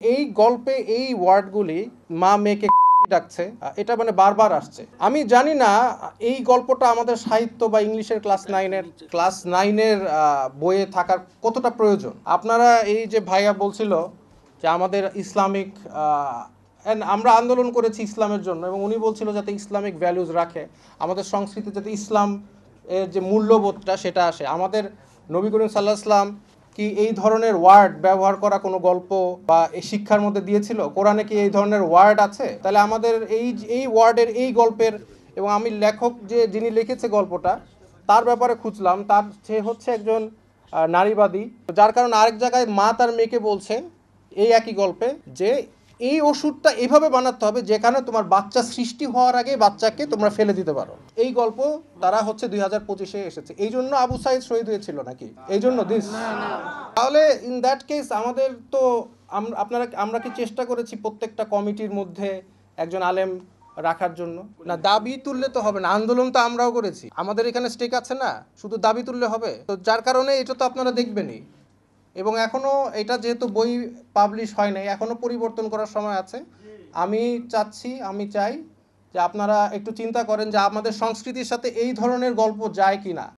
এই গল্পে এই ওয়ার্ডগুলি মা মেয়েকে ডাকছে, এটা মানে বারবার আসছে। আমি জানি না এই গল্পটা আমাদের সাহিত্য বা ইংলিশের ক্লাস নাইনের বইয়ে থাকার কতটা প্রয়োজন। আপনারা এই যে ভাইয়া বলছিল যে আমাদের ইসলামিক আমরা আন্দোলন করেছি ইসলামের জন্য, এবং উনি বলছিল যাতে ইসলামিক ভ্যালুজ রাখে, আমাদের সংস্কৃতি যাতে ইসলাম এর যে মূল্যবোধটা সেটা আসে। আমাদের নবী করিম সাল্লাল্লাহু আলাইহি ওয়াসাল্লাম কি এই ধরনের ওয়ার্ড ব্যবহার করা কোনো গল্প বা এই শিক্ষার মধ্যে দিয়েছিল? কোরআনে কি এই ধরনের ওয়ার্ড আছে? তাহলে আমাদের এই ওয়ার্ডের এই গল্পের, এবং আমি লেখক যিনি লিখেছে গল্পটা তার ব্যাপারে খুঁজলাম, সে হচ্ছে একজন নারীবাদী। যার কারণে আরেক জায়গায় মা তার মেয়েকে বলছেন এই একই গল্পে যে এই ওষুধটা এভাবে বানাতে হবে যেখানে তোমার বাচ্চা সৃষ্টি হওয়ার আগে বাচ্চাকে তোমরা ফেলে দিতে পারো। এই গল্প তারা হচ্ছে 2025-এ এসেছে। এই জন্য আবু সাইদ শহীদ হয়েছিল নাকি? এই জন্য তাহলে ইন দ্যাট কেস আমাদের তো আমরা কি চেষ্টা করেছি প্রত্যেকটা কমিটির মধ্যে একজন আলেম রাখার জন্য? না, দাবি তুললে তো হবে না, আন্দোলন তো আমরাও করেছি, আমাদের এখানে স্টেক আছে না, শুধু দাবি তুললে হবে? তো যার কারণে এটা তো আপনারা দেখবেনই। এবং এখনও এটা যেহেতু বই পাবলিশ হয় নাই, এখনও পরিবর্তন করার সময় আছে। আমি চাই যে আপনারা একটু চিন্তা করেন যে আমাদের সংস্কৃতির সাথে এই ধরনের গল্প যায় কি না।